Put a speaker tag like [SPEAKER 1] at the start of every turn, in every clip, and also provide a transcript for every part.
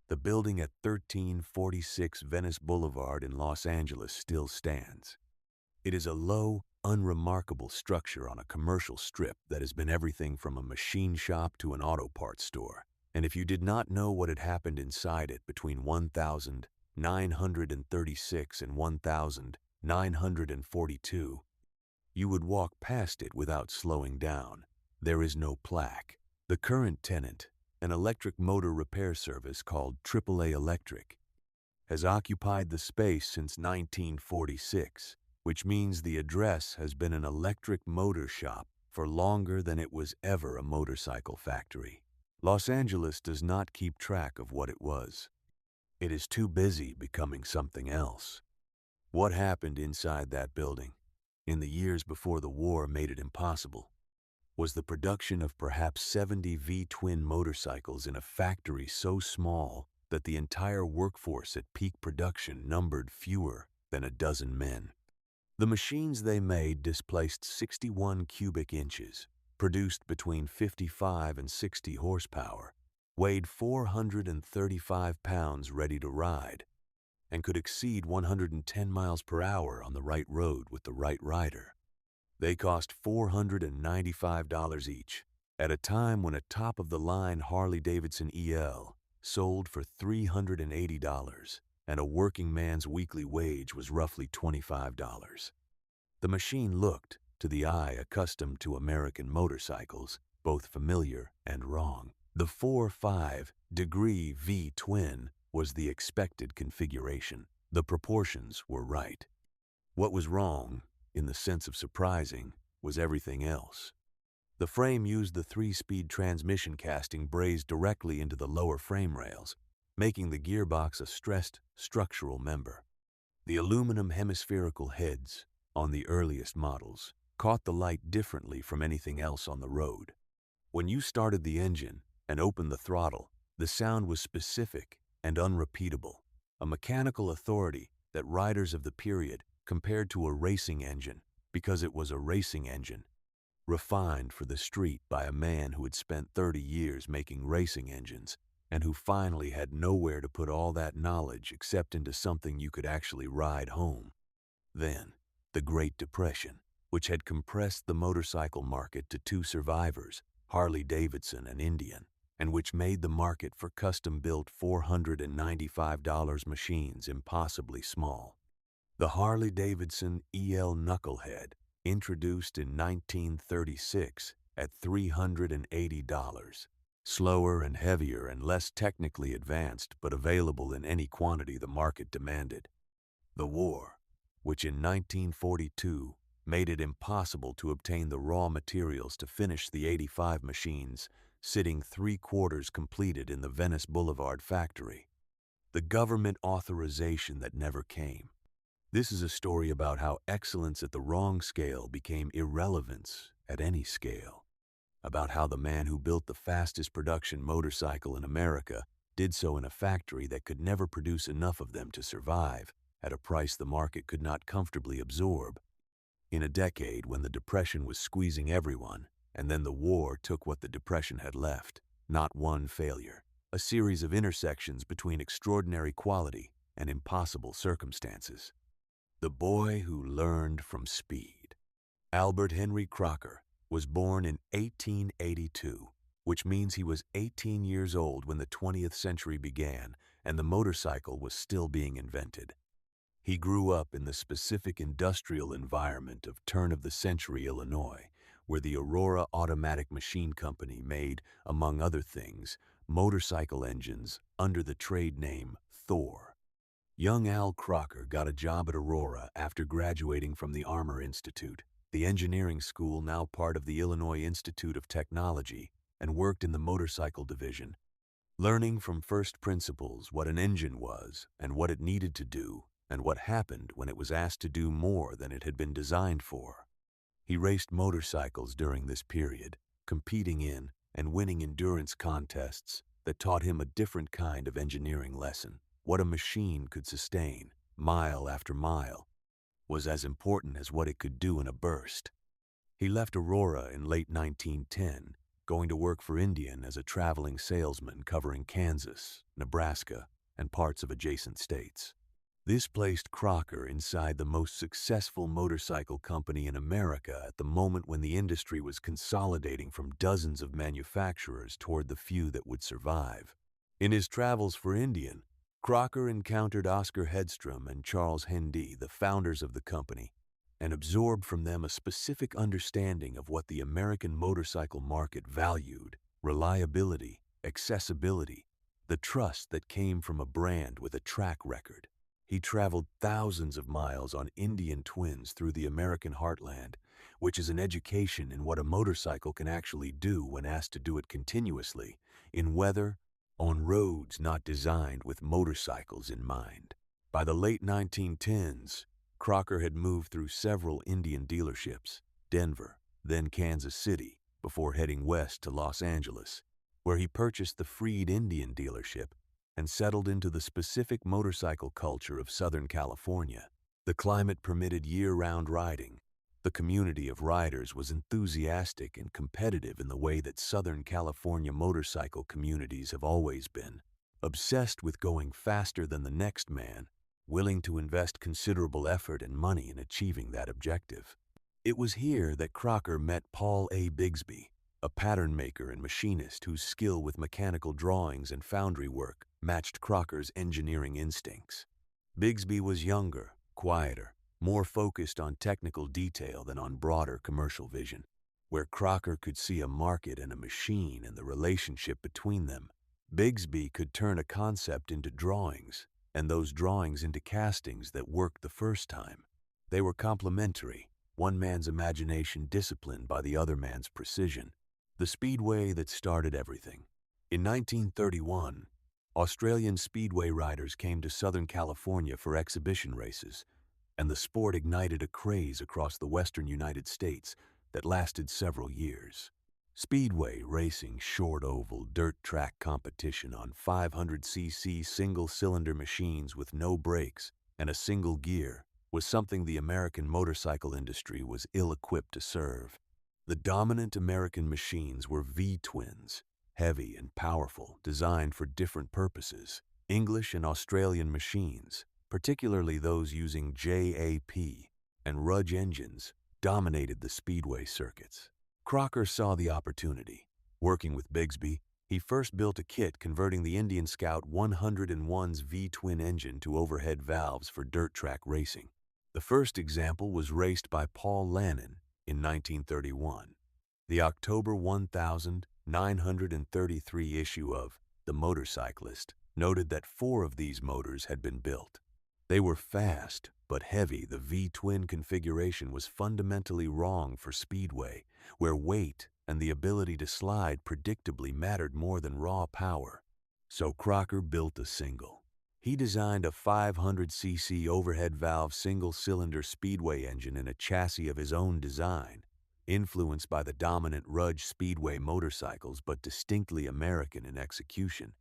[SPEAKER 1] The building at 1346 Venice Boulevard in Los Angeles still stands. It is a low, unremarkable structure on a commercial strip that has been everything from a machine shop to an auto parts store. And if you did not know what had happened inside it between 1936 and 1942, you would walk past it without slowing down. There is no plaque. The current tenant, an electric motor repair service called AAA Electric, has occupied the space since 1946, which means the address has been an electric motor shop for longer than it was ever a motorcycle factory. Los Angeles does not keep track of what it was. It is too busy becoming something else. What happened inside that building, in the years before the war made it impossible, was the production of perhaps 70 V-Twin motorcycles in a factory so small that the entire workforce at peak production numbered fewer than a dozen men. The machines they made displaced 61 cubic inches, produced between 55 and 60 horsepower, weighed 435 pounds ready to ride, and could exceed 110 miles per hour on the right road with the right rider. They cost $495 each, at a time when a top-of-the-line Harley-Davidson EL sold for $380, and a working man's weekly wage was roughly $25. The machine looked, to the eye accustomed to American motorcycles, both familiar and wrong. The 4.5-degree V-Twin was the expected configuration. The proportions were right. What was wrong, in the sense of surprising, was everything else. The frame used the 3-speed transmission casting brazed directly into the lower frame rails, making the gearbox a stressed structural member. The aluminum hemispherical heads, on the earliest models, caught the light differently from anything else on the road. When you started the engine and opened the throttle, the sound was specific and unrepeatable, a mechanical authority that riders of the period compared to a racing engine because it was a racing engine, refined for the street by a man who had spent 30 years making racing engines and who finally had nowhere to put all that knowledge except into something you could actually ride home. Then, the Great Depression, which had compressed the motorcycle market to two survivors, Harley-Davidson and Indian, and which made the market for custom-built $495 machines impossibly small. The Harley-Davidson EL Knucklehead, introduced in 1936 at $380, slower and heavier and less technically advanced but available in any quantity the market demanded. The war, which in 1942 made it impossible to obtain the raw materials to finish the 85 machines, sitting 3/4 completed in the Venice Boulevard factory. The government authorization that never came. This is a story about how excellence at the wrong scale became irrelevance at any scale. About how the man who built the fastest production motorcycle in America did so in a factory that could never produce enough of them to survive, at a price the market could not comfortably absorb. In a decade when the Depression was squeezing everyone, and then the war took what the Depression had left, not one failure, a series of intersections between extraordinary quality and impossible circumstances. The boy who learned from speed. Albert Henry Crocker was born in 1882, which means he was 18 years old when the 20th century began and the motorcycle was still being invented. He grew up in the specific industrial environment of turn-of-the-century Illinois, where the Aurora Automatic Machine Company made, among other things, motorcycle engines under the trade name Thor. Young Al Crocker got a job at Aurora after graduating from the Armor Institute, the engineering school now part of the Illinois Institute of Technology, and worked in the motorcycle division, learning from first principles what an engine was and what it needed to do, and what happened when it was asked to do more than it had been designed for. He raced motorcycles during this period, competing in and winning endurance contests that taught him a different kind of engineering lesson. What a machine could sustain, mile after mile, was as important as what it could do in a burst. He left Aurora in late 1910, going to work for Indian as a traveling salesman covering Kansas, Nebraska, and parts of adjacent states. This placed Crocker inside the most successful motorcycle company in America at the moment when the industry was consolidating from dozens of manufacturers toward the few that would survive. In his travels for Indian, Crocker encountered Oscar Hedstrom and Charles Hendy, the founders of the company, and absorbed from them a specific understanding of what the American motorcycle market valued: reliability, accessibility, the trust that came from a brand with a track record. He traveled thousands of miles on Indian twins through the American heartland, which is an education in what a motorcycle can actually do when asked to do it continuously, in weather, on roads not designed with motorcycles in mind. By the late 1910s, Crocker had moved through several Indian dealerships, Denver, then Kansas City, before heading west to Los Angeles, where he purchased the Freed Indian dealership and settled into the specific motorcycle culture of Southern California. The climate permitted year-round riding. The community of riders was enthusiastic and competitive in the way that Southern California motorcycle communities have always been, obsessed with going faster than the next man, willing to invest considerable effort and money in achieving that objective. It was here that Crocker met Paul Bigsby, a pattern maker and machinist whose skill with mechanical drawings and foundry work matched Crocker's engineering instincts. Bigsby was younger, quieter, more focused on technical detail than on broader commercial vision. Where Crocker could see a market and a machine and the relationship between them, Bigsby could turn a concept into drawings, and those drawings into castings that worked the first time. They were complementary, one man's imagination disciplined by the other man's precision. The speedway that started everything. In 1931, Australian speedway riders came to Southern California for exhibition races, and the sport ignited a craze across the western United States that lasted several years. Speedway racing, short oval, dirt track competition on 500cc single-cylinder machines with no brakes and a single gear was something the American motorcycle industry was ill-equipped to serve. The dominant American machines were V-Twins, heavy and powerful, designed for different purposes. English and Australian machines, particularly those using JAP and Rudge engines, dominated the speedway circuits. Crocker saw the opportunity. Working with Bigsby, he first built a kit converting the Indian Scout 101's V-twin engine to overhead valves for dirt track racing. The first example was raced by Paul Lannon in 1931. The October 1933 issue of The Motorcyclist noted that 4 of these motors had been built. They were fast but heavy. The V-twin configuration was fundamentally wrong for speedway, where weight and the ability to slide predictably mattered more than raw power. So Crocker built a single. He designed a 500cc overhead valve single-cylinder speedway engine in a chassis of his own design, influenced by the dominant Rudge speedway motorcycles but distinctly American in execution.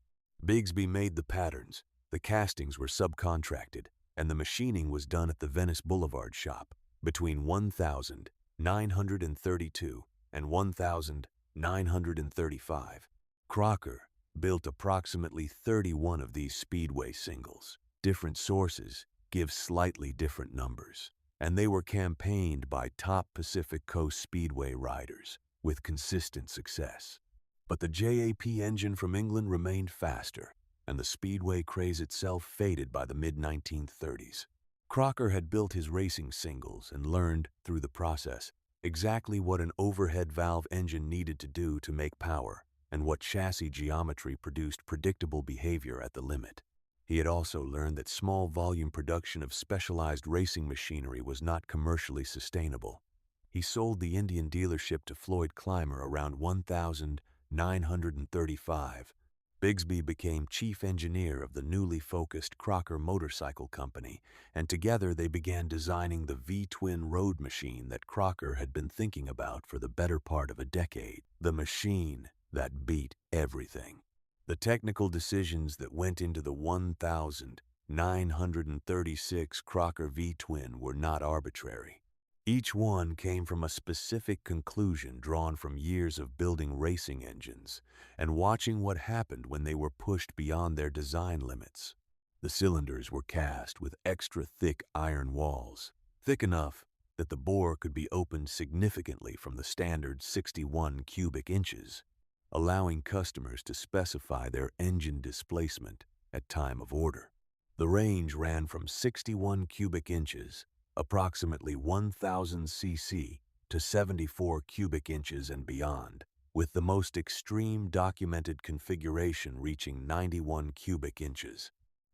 [SPEAKER 1] Bigsby made the patterns, the castings were subcontracted, and the machining was done at the Venice Boulevard shop between 1932 and 1935. Crocker built approximately 31 of these speedway singles. Different sources give slightly different numbers, and they were campaigned by top Pacific Coast speedway riders with consistent success. But the JAP engine from England remained faster, and the speedway craze itself faded by the mid-1930s. Crocker had built his racing singles and learned, through the process, exactly what an overhead valve engine needed to do to make power, and what chassis geometry produced predictable behavior at the limit. He had also learned that small volume production of specialized racing machinery was not commercially sustainable. He sold the Indian dealership to Floyd Clymer around 1935. Bigsby became chief engineer of the newly focused Crocker Motorcycle Company, and together they began designing the V-twin road machine that Crocker had been thinking about for the better part of a decade. The machine that beat everything. The technical decisions that went into the 1936 Crocker V-Twin were not arbitrary. Each one came from a specific conclusion drawn from years of building racing engines and watching what happened when they were pushed beyond their design limits. The cylinders were cast with extra thick iron walls, thick enough that the bore could be opened significantly from the standard 61 cubic inches, allowing customers to specify their engine displacement at time of order. The range ran from 61 cubic inches, approximately 1,000 cc, to 74 cubic inches and beyond, with the most extreme documented configuration reaching 91 cubic inches.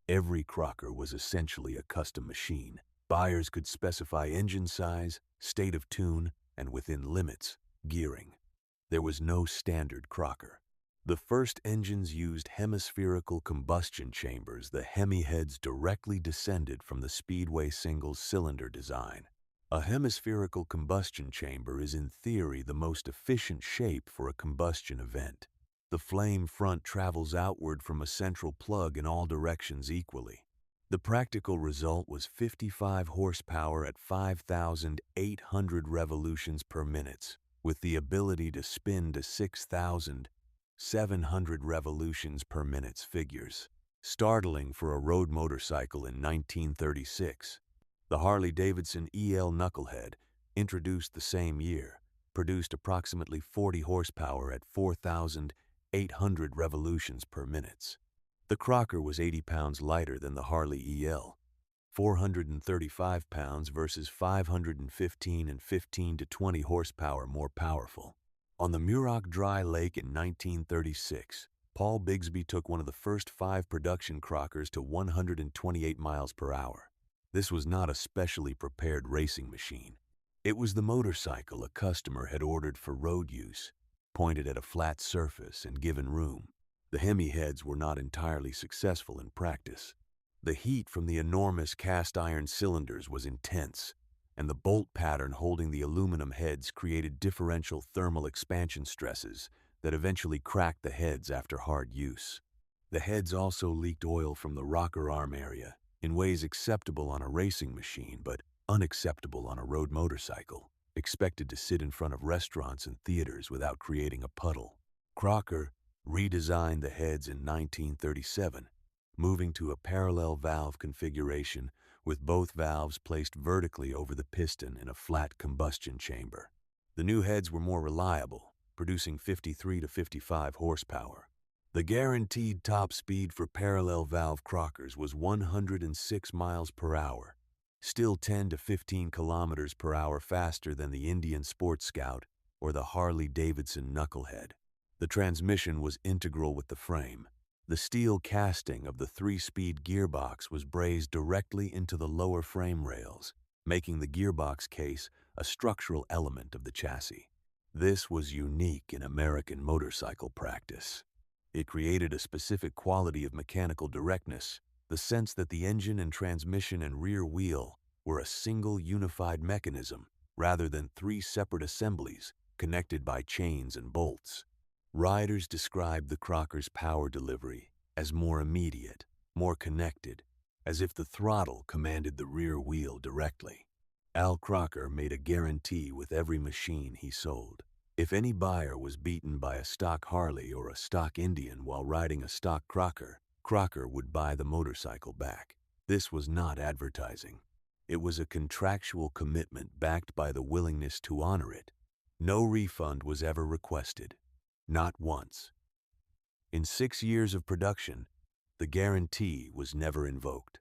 [SPEAKER 1] Every Crocker was essentially a custom machine. Buyers could specify engine size, state of tune, and within limits, gearing. There was no standard Crocker. The first engines used hemispherical combustion chambers. The Hemi heads directly descended from the Speedway single-cylinder design. A hemispherical combustion chamber is in theory the most efficient shape for a combustion event. The flame front travels outward from a central plug in all directions equally. The practical result was 55 horsepower at 5,800 revolutions per minute, with the ability to spin to 6,700 revolutions per minute figures. Startling for a road motorcycle in 1936, the Harley-Davidson EL Knucklehead, introduced the same year, produced approximately 40 horsepower at 4,800 revolutions per minute. The Crocker was 80 pounds lighter than the Harley EL, 435 pounds versus 515 and 15 to 20 horsepower more powerful. On the Muroc Dry Lake in 1936, Paul Bigsby took one of the first 5 production Crockers to 128 miles per hour. This was not a specially prepared racing machine. It was the motorcycle a customer had ordered for road use, pointed at a flat surface and given room. The Hemi heads were not entirely successful in practice. The heat from the enormous cast iron cylinders was intense, and the bolt pattern holding the aluminum heads created differential thermal expansion stresses that eventually cracked the heads after hard use. The heads also leaked oil from the rocker arm area in ways acceptable on a racing machine but unacceptable on a road motorcycle, expected to sit in front of restaurants and theaters without creating a puddle. Crocker redesigned the heads in 1937, moving to a parallel valve configuration with both valves placed vertically over the piston in a flat combustion chamber. The new heads were more reliable, producing 53 to 55 horsepower. The guaranteed top speed for parallel valve Crockers was 106 miles per hour, still 10 to 15 kilometers per hour faster than the Indian Sport Scout or the Harley-Davidson Knucklehead. The transmission was integral with the frame. The steel casting of the 3-speed gearbox was brazed directly into the lower frame rails, making the gearbox case a structural element of the chassis. This was unique in American motorcycle practice. It created a specific quality of mechanical directness, the sense that the engine and transmission and rear wheel were a single unified mechanism rather than 3 separate assemblies connected by chains and bolts. Riders described the Crocker's power delivery as more immediate, more connected, as if the throttle commanded the rear wheel directly. Al Crocker made a guarantee with every machine he sold. If any buyer was beaten by a stock Harley or a stock Indian while riding a stock Crocker, Crocker would buy the motorcycle back. This was not advertising. It was a contractual commitment backed by the willingness to honor it. No refund was ever requested. Not once. In 6 years of production, the guarantee was never invoked.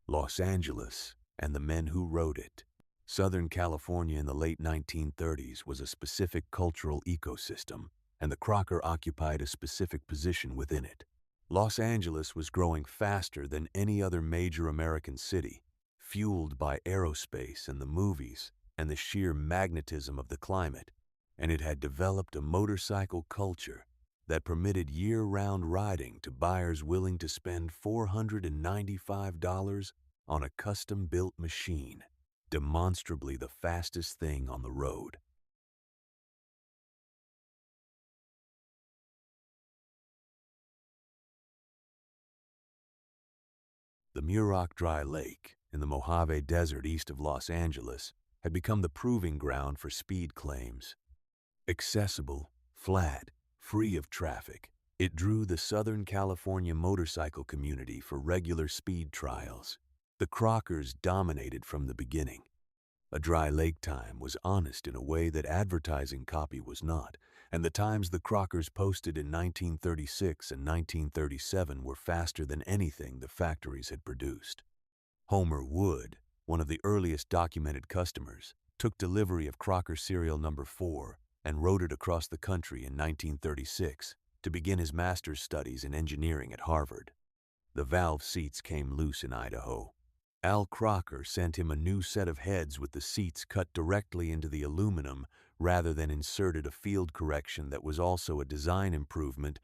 [SPEAKER 1] Los Angeles and the men who rode it. Southern California in the late 1930s was a specific cultural ecosystem, and the Crocker occupied a specific position within it. Los Angeles was growing faster than any other major American city, fueled by aerospace and the movies and the sheer magnetism of the climate, and it had developed a motorcycle culture that permitted year-round riding to buyers willing to spend $495 on a custom-built machine, demonstrably the fastest thing on the road. The Muroc Dry Lake in the Mojave Desert east of Los Angeles had become the proving ground for speed claims. Accessible, flat, free of traffic, it drew the Southern California motorcycle community for regular speed trials. The Crockers dominated from the beginning. A dry lake time was honest in a way that advertising copy was not, and the times the Crockers posted in 1936 and 1937 were faster than anything the factories had produced. Homer Wood, one of the earliest documented customers, took delivery of Crocker serial number 4 and rode it across the country in 1936 to begin his master's studies in engineering at Harvard. The valve seats came loose in Idaho. Al Crocker sent him a new set of heads with the seats cut directly into the aluminum rather than inserted a field correction that was also a design improvement,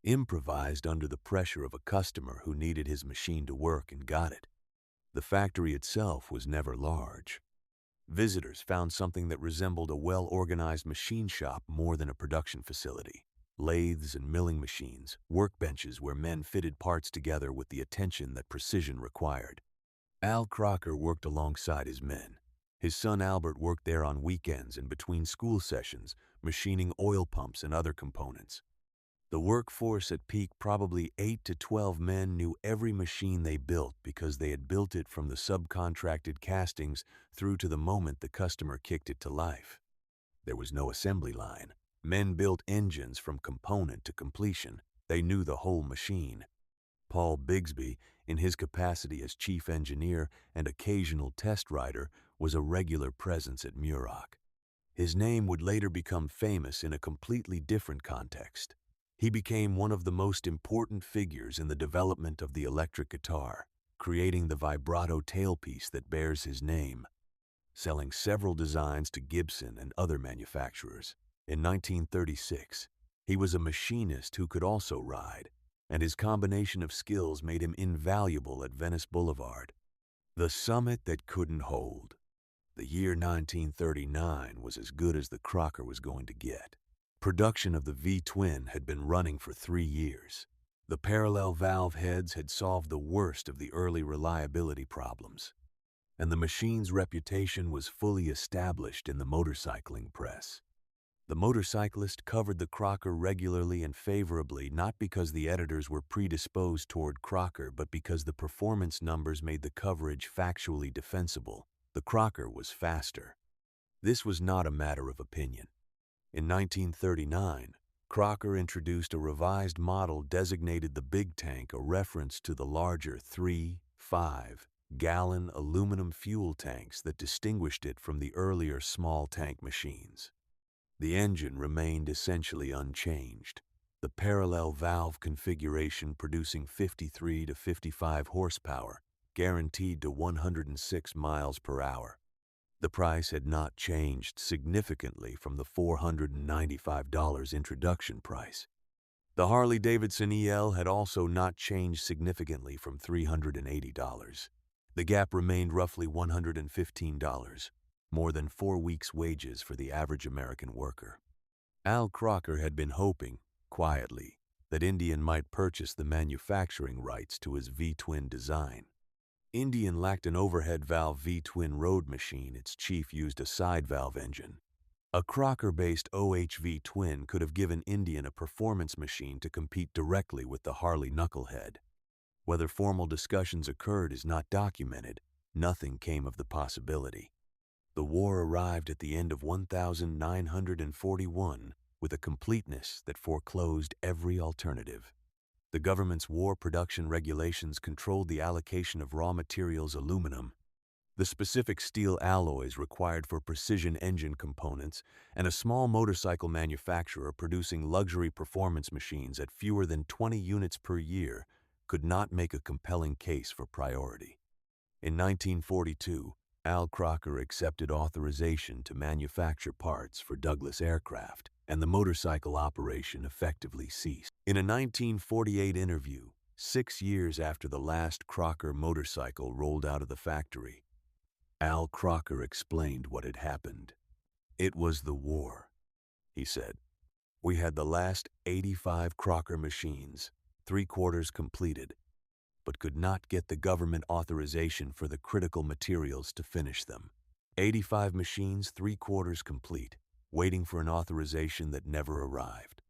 [SPEAKER 1] improvised under the pressure of a customer who needed his machine to work and got it. The factory itself was never large. Visitors found something that resembled a well-organized machine shop more than a production facility. Lathes and milling machines, workbenches where men fitted parts together with the attention that precision required. Al Crocker worked alongside his men. His son Albert worked there on weekends and between school sessions, machining oil pumps and other components. The workforce at peak, probably 8 to 12 men, knew every machine they built because they had built it from the subcontracted castings through to the moment the customer kicked it to life. There was no assembly line. Men built engines from component to completion. They knew the whole machine. Paul Bigsby, in his capacity as chief engineer and occasional test rider, was a regular presence at Muroc. His name would later become famous in a completely different context. He became one of the most important figures in the development of the electric guitar, creating the vibrato tailpiece that bears his name, selling several designs to Gibson and other manufacturers. In 1936, he was a machinist who could also ride, and his combination of skills made him invaluable at Venice Boulevard. The summit that couldn't hold. The year 1939 was as good as the Crocker was going to get. Production of the V-Twin had been running for 3 years. The parallel valve heads had solved the worst of the early reliability problems, and the machine's reputation was fully established in the motorcycling press. The motorcyclist covered the Crocker regularly and favorably, not because the editors were predisposed toward Crocker, but because the performance numbers made the coverage factually defensible. The Crocker was faster. This was not a matter of opinion. In 1939, Crocker introduced a revised model designated the Big Tank, a reference to the larger 3-5-gallon aluminum fuel tanks that distinguished it from the earlier small tank machines. The engine remained essentially unchanged, the parallel valve configuration producing 53 to 55 horsepower, guaranteed to 106 miles per hour. The price had not changed significantly from the $495 introduction price. The Harley-Davidson EL had also not changed significantly from $380. The gap remained roughly $115, more than 4 weeks' wages for the average American worker. Al Crocker had been hoping, quietly, that Indian might purchase the manufacturing rights to his V-Twin design. Indian lacked an overhead valve V-Twin road machine. Its chief used a side valve engine. A Crocker-based OHV twin could have given Indian a performance machine to compete directly with the Harley Knucklehead. Whether formal discussions occurred is not documented. Nothing came of the possibility. The war arrived at the end of 1941 with a completeness that foreclosed every alternative. The government's war production regulations controlled the allocation of raw materials aluminum, the specific steel alloys required for precision engine components, and a small motorcycle manufacturer producing luxury performance machines at fewer than 20 units per year could not make a compelling case for priority. In 1942, Al Crocker accepted authorization to manufacture parts for Douglas aircraft, and the motorcycle operation effectively ceased. In a 1948 interview, 6 years after the last Crocker motorcycle rolled out of the factory, Al Crocker explained what had happened. "It was the war," he said. "We had the last 85 Crocker machines, 3/4 completed, but could not get the government authorization for the critical materials to finish them. 85 machines, 3/4 complete, waiting for an authorization that never arrived.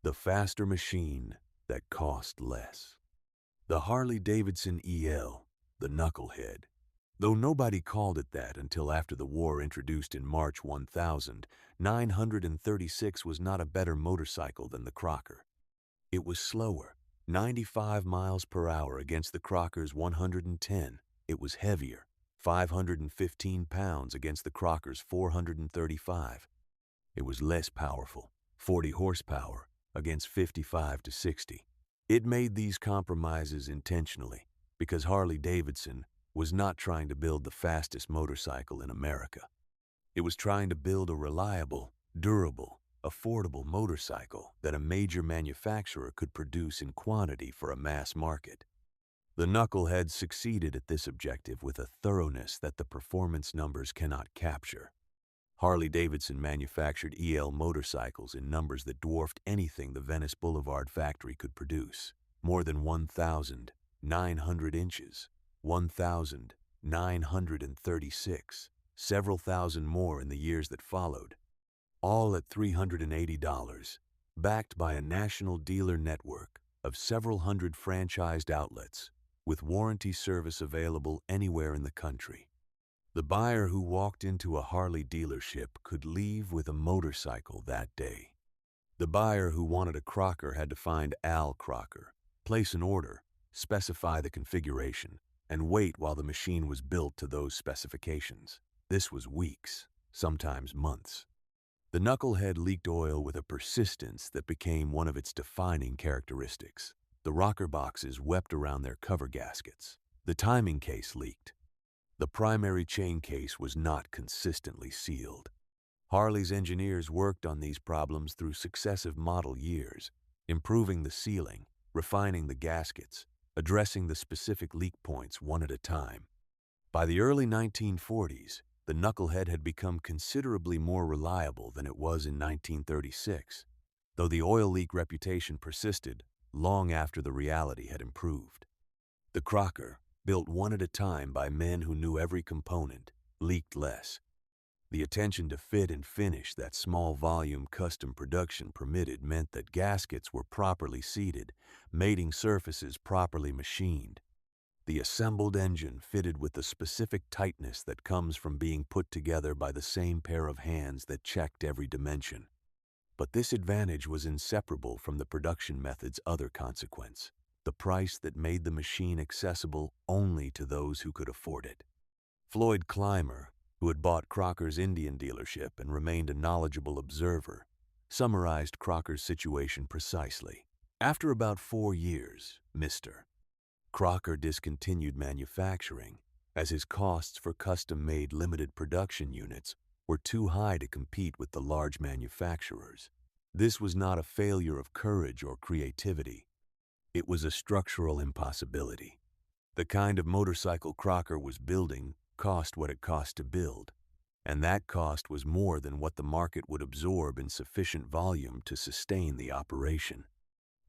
[SPEAKER 1] The faster machine that cost less. The Harley-Davidson EL, the Knucklehead. Though nobody called it that until after the war, introduced in March 1936, was not a better motorcycle than the Crocker. It was slower, 95 miles per hour against the Crocker's 110. It was heavier, 515 pounds against the Crocker's 435. It was less powerful, 40 horsepower against 55 to 60. It made these compromises intentionally because Harley-Davidson was not trying to build the fastest motorcycle in America. It was trying to build a reliable, durable, affordable motorcycle that a major manufacturer could produce in quantity for a mass market. The Knucklehead succeeded at this objective with a thoroughness that the performance numbers cannot capture. Harley-Davidson manufactured EL motorcycles in numbers that dwarfed anything the Venice Boulevard factory could produce. More than 1,900 inches, 1,936, several thousand more in the years that followed, all at $380, backed by a national dealer network of several hundred franchised outlets, with warranty service available anywhere in the country. The buyer who walked into a Harley dealership could leave with a motorcycle that day. The buyer who wanted a Crocker had to find Al Crocker, place an order, specify the configuration, and wait while the machine was built to those specifications. This was weeks, sometimes months. The Knucklehead leaked oil with a persistence that became one of its defining characteristics. The rocker boxes wept around their cover gaskets. The timing case leaked. The primary chain case was not consistently sealed. Harley's engineers worked on these problems through successive model years, improving the sealing, refining the gaskets, addressing the specific leak points one at a time. By the early 1940s, the Knucklehead had become considerably more reliable than it was in 1936, though the oil leak reputation persisted long after the reality had improved. The Crocker, built one at a time by men who knew every component, leaked less. The attention to fit and finish that small volume custom production permitted meant that gaskets were properly seated, mating surfaces properly machined. The assembled engine fitted with the specific tightness that comes from being put together by the same pair of hands that checked every dimension. But this advantage was inseparable from the production method's other consequence: the price that made the machine accessible only to those who could afford it. Floyd Clymer, who had bought Crocker's Indian dealership and remained a knowledgeable observer, summarized Crocker's situation precisely. After about 4 years, Mr. Crocker discontinued manufacturing as his costs for custom-made limited production units were too high to compete with the large manufacturers. This was not a failure of courage or creativity. It was a structural impossibility. The kind of motorcycle Crocker was building cost what it cost to build, and that cost was more than what the market would absorb in sufficient volume to sustain the operation.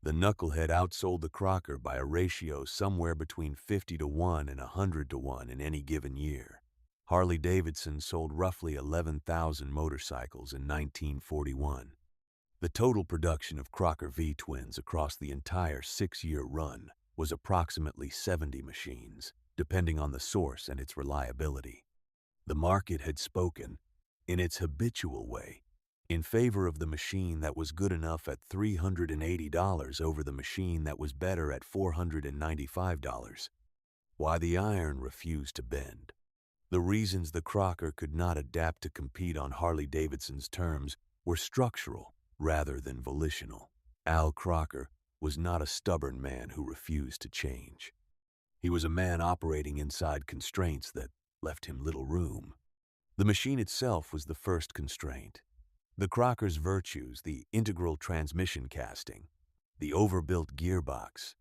[SPEAKER 1] The Knucklehead outsold the Crocker by a ratio somewhere between 50 to 1 and 100 to 1 in any given year. Harley-Davidson sold roughly 11,000 motorcycles in 1941. The total production of Crocker V-Twins across the entire 6-year run was approximately 70 machines, depending on the source and its reliability. The market had spoken, in its habitual way, in favor of the machine that was good enough at $380 over the machine that was better at $495. Why the iron refused to bend. The reasons the Crocker could not adapt to compete on Harley-Davidson's terms were structural rather than volitional. Al Crocker was not a stubborn man who refused to change. He was a man operating inside constraints that left him little room. The machine itself was the first constraint. The Crocker's virtues, the integral transmission casting, the overbuilt gearbox,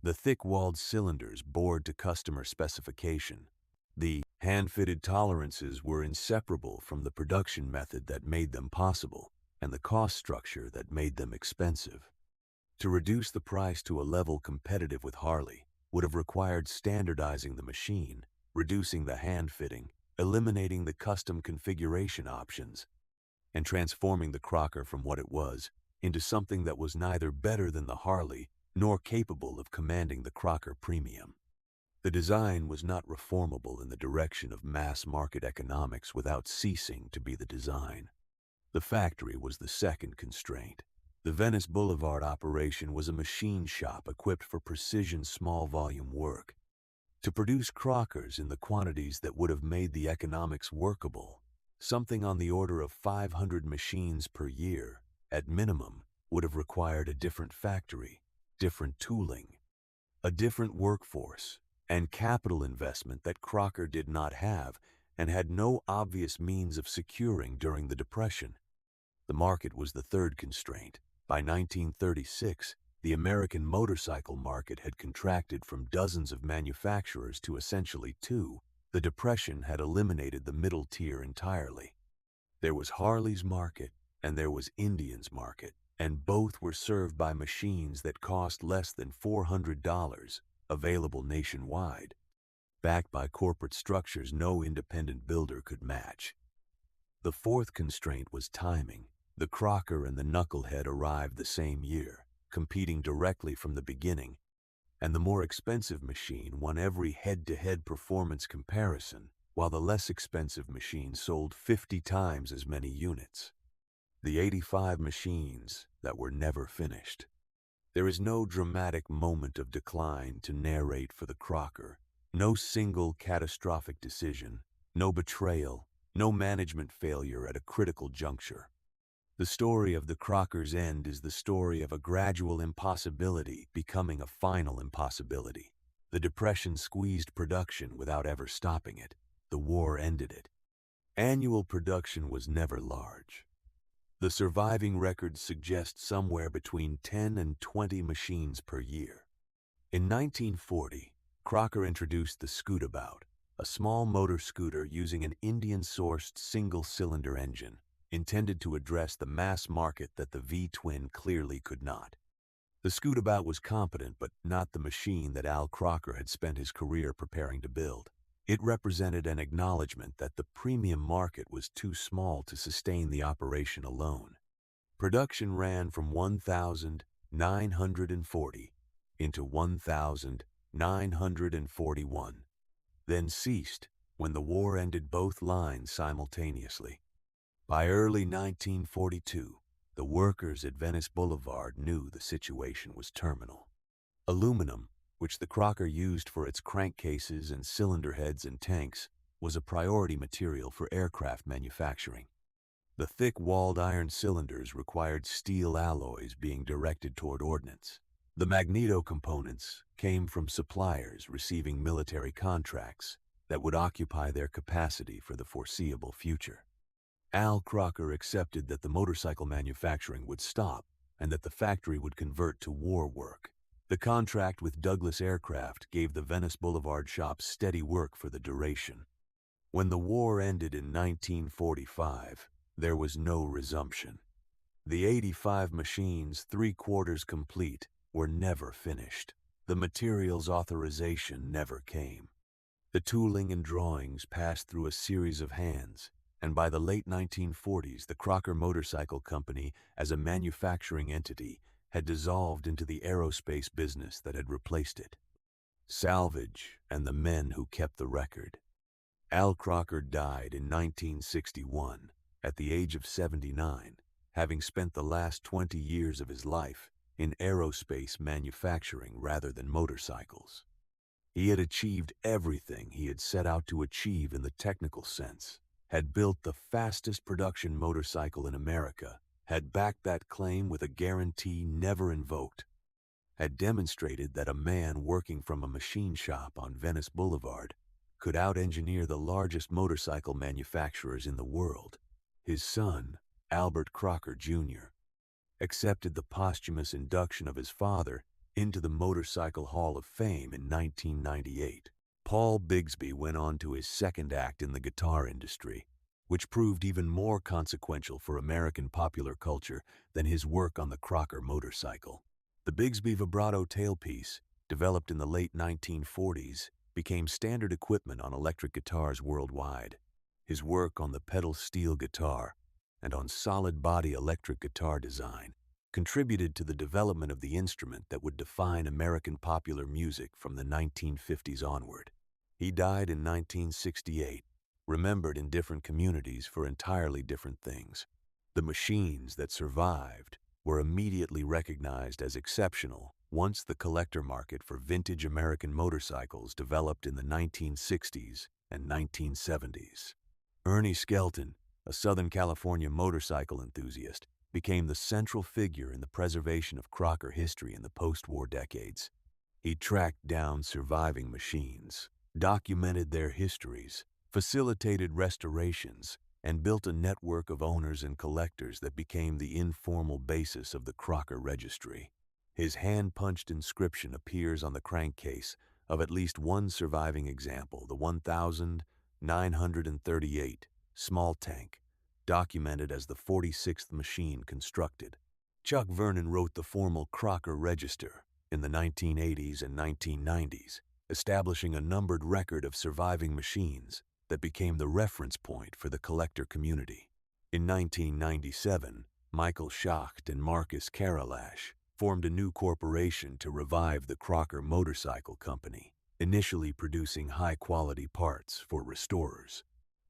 [SPEAKER 1] the thick-walled cylinders bored to customer specification, the hand-fitted tolerances were inseparable from the production method that made them possible and the cost structure that made them expensive. To reduce the price to a level competitive with Harley would have required standardizing the machine, reducing the hand fitting, eliminating the custom configuration options and transforming the Crocker from what it was into something that was neither better than the Harley nor capable of commanding the Crocker premium. The design was not reformable in the direction of mass-market economics without ceasing to be the design. The factory was the second constraint. The Venice Boulevard operation was a machine shop equipped for precision small-volume work. To produce Crockers in the quantities that would have made the economics workable, something on the order of 500 machines per year, at minimum, would have required a different factory, different tooling, a different workforce, and capital investment that Crocker did not have and had no obvious means of securing during the Depression. The market was the third constraint. By 1936, the American motorcycle market had contracted from dozens of manufacturers to essentially two. The Depression had eliminated the middle tier entirely. There was Harley's market and there was Indian's market, and both were served by machines that cost less than $400, available nationwide, backed by corporate structures no independent builder could match. The fourth constraint was timing. The Crocker and the Knucklehead arrived the same year, competing directly from the beginning, and the more expensive machine won every head-to-head performance comparison, while the less expensive machine sold 50 times as many units. The 85 machines that were never finished. There is no dramatic moment of decline to narrate for the Crocker, no single catastrophic decision, no betrayal, no management failure at a critical juncture. The story of the Crocker's end is the story of a gradual impossibility becoming a final impossibility. The Depression squeezed production without ever stopping it. The war ended it. Annual production was never large. The surviving records suggest somewhere between 10 and 20 machines per year. In 1940, Crocker introduced the Scootabout, a small motor scooter using an Indian-sourced single-cylinder engine, intended to address the mass market that the V-Twin clearly could not. The Scootabout was competent, but not the machine that Al Crocker had spent his career preparing to build. It represented an acknowledgement that the premium market was too small to sustain the operation alone. Production ran from 1,940 into 1,941, then ceased when the war ended both lines simultaneously. By early 1942, the workers at Venice Boulevard knew the situation was terminal. Aluminum, which the Crocker used for its crankcases and cylinder heads and tanks, was a priority material for aircraft manufacturing. The thick-walled iron cylinders required steel alloys being directed toward ordnance. The magneto components came from suppliers receiving military contracts that would occupy their capacity for the foreseeable future. Al Crocker accepted that the motorcycle manufacturing would stop and that the factory would convert to war work. The contract with Douglas Aircraft gave the Venice Boulevard shop steady work for the duration. When the war ended in 1945, there was no resumption. The 85 machines, 3/4 complete, were never finished. The materials authorization never came. The tooling and drawings passed through a series of hands, and by the late 1940s, the Crocker Motorcycle Company, as a manufacturing entity, had dissolved into the aerospace business that had replaced it. Salvage and the men who kept the record. Al Crocker died in 1961 at the age of 79, having spent the last 20 years of his life in aerospace manufacturing rather than motorcycles. He had achieved everything he had set out to achieve in the technical sense, had built the fastest production motorcycle in America, had backed that claim with a guarantee never invoked, had demonstrated that a man working from a machine shop on Venice Boulevard could out-engineer the largest motorcycle manufacturers in the world. His son, Albert Crocker Jr., accepted the posthumous induction of his father into the Motorcycle Hall of Fame in 1998. Paul Bigsby went on to his second act in the guitar industry, which proved even more consequential for American popular culture than his work on the Crocker motorcycle. The Bigsby vibrato tailpiece, developed in the late 1940s, became standard equipment on electric guitars worldwide. His work on the pedal steel guitar and on solid-body electric guitar design contributed to the development of the instrument that would define American popular music from the 1950s onward. He died in 1968, remembered in different communities for entirely different things. The machines that survived were immediately recognized as exceptional once the collector market for vintage American motorcycles developed in the 1960s and 1970s. Ernie Skelton, a Southern California motorcycle enthusiast, became the central figure in the preservation of Crocker history in the post-war decades. He tracked down surviving machines, documented their histories, facilitated restorations, and built a network of owners and collectors that became the informal basis of the Crocker registry. His hand-punched inscription appears on the crankcase of at least one surviving example, the 1938 small tank, documented as the 46th machine constructed. Chuck Vernon wrote the formal Crocker Register in the 1980s and 1990s, establishing a numbered record of surviving machines that became the reference point for the collector community. In 1997, Michael Schacht and Marcus Karalash formed a new corporation to revive the Crocker Motorcycle Company, initially producing high-quality parts for restorers.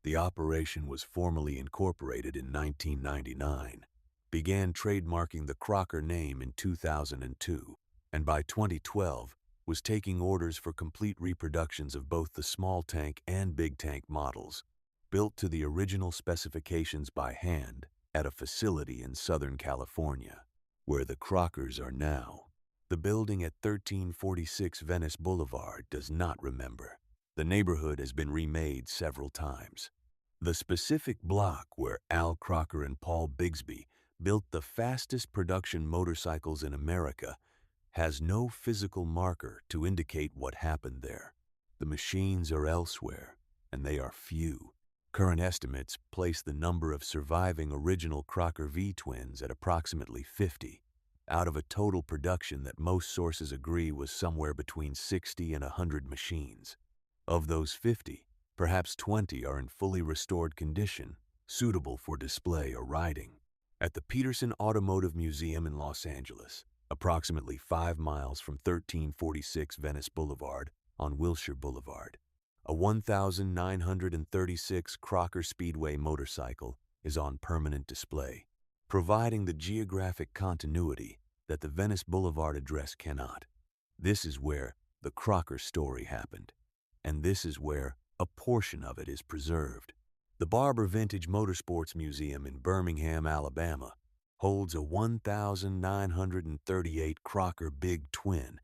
[SPEAKER 1] The operation was formally incorporated in 1999, began trademarking the Crocker name in 2002, and by 2012 was taking orders for complete reproductions of both the small tank and big tank models, built to the original specifications by hand at a facility in Southern California, where the Crockers are now. The building at 1346 Venice Boulevard does not remember. The neighborhood has been remade several times. The specific block where Al Crocker and Paul Bigsby built the fastest production motorcycles in America has no physical marker to indicate what happened there. The machines are elsewhere, and they are few. Current estimates place the number of surviving original Crocker V-Twins at approximately 50, out of a total production that most sources agree was somewhere between 60 and 100 machines. Of those 50, perhaps 20 are in fully restored condition, suitable for display or riding. At the Peterson Automotive Museum in Los Angeles, approximately 5 miles from 1346 Venice Boulevard on Wilshire Boulevard, a 1936 Crocker Speedway motorcycle is on permanent display, providing the geographic continuity that the Venice Boulevard address cannot. This is where the Crocker story happened, and this is where a portion of it is preserved. The Barber Vintage Motorsports Museum in Birmingham, Alabama, holds a 1938 Crocker Big-Twin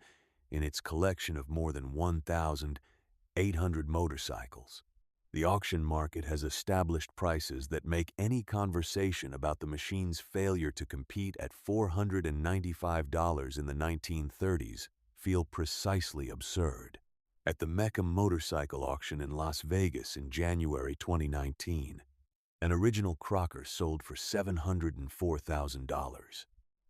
[SPEAKER 1] in its collection of more than 1,800 motorcycles. The auction market has established prices that make any conversation about the machine's failure to compete at $495 in the 1930s feel precisely absurd. At the Mecca Motorcycle Auction in Las Vegas in January 2019, an original Crocker sold for $704,000.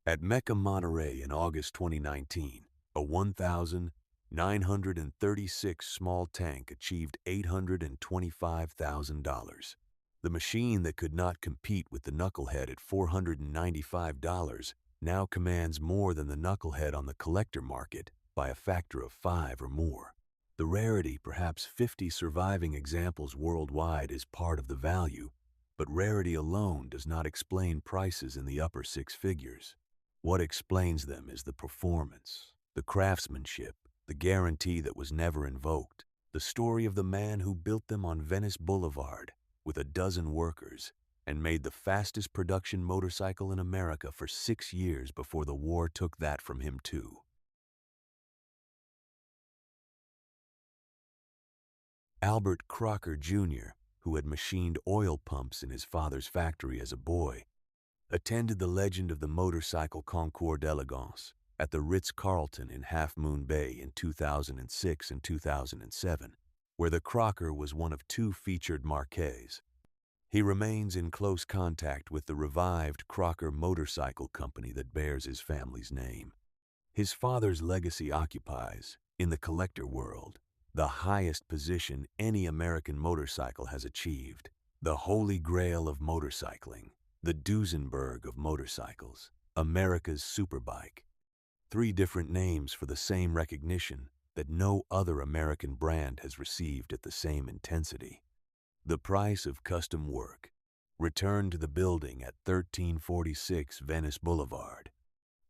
[SPEAKER 1] At Mecca Monterey in August 2019, a 1,936 small tank achieved $825,000. The machine that could not compete with the Knucklehead at $495 now commands more than the Knucklehead on the collector market by a factor of 5 or more. The rarity, perhaps 50 surviving examples worldwide, is part of the value, but rarity alone does not explain prices in the upper 6 figures. What explains them is the performance, the craftsmanship, the guarantee that was never invoked, the story of the man who built them on Venice Boulevard with a dozen workers and made the fastest production motorcycle in America for 6 years before the war took that from him too. Albert Crocker Jr., who had machined oil pumps in his father's factory as a boy, attended the Legend of the Motorcycle Concours d'Elegance at the Ritz-Carlton in Half Moon Bay in 2006 and 2007, where the Crocker was one of 2 featured marquees. He remains in close contact with the revived Crocker Motorcycle Company that bears his family's name. His father's legacy occupies, in the collector world, the highest position any American motorcycle has achieved. The holy grail of motorcycling, the Duesenberg of motorcycles, America's superbike. 3 different names for the same recognition that no other American brand has received at the same intensity. The price of custom work. Return to the building at 1346 Venice Boulevard.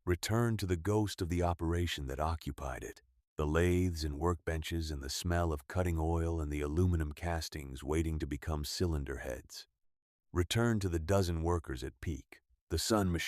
[SPEAKER 1] Return to the ghost of the operation that occupied it, the lathes and workbenches and the smell of cutting oil and the aluminum castings waiting to become cylinder heads. Return to the dozen workers at peak, the sun machine.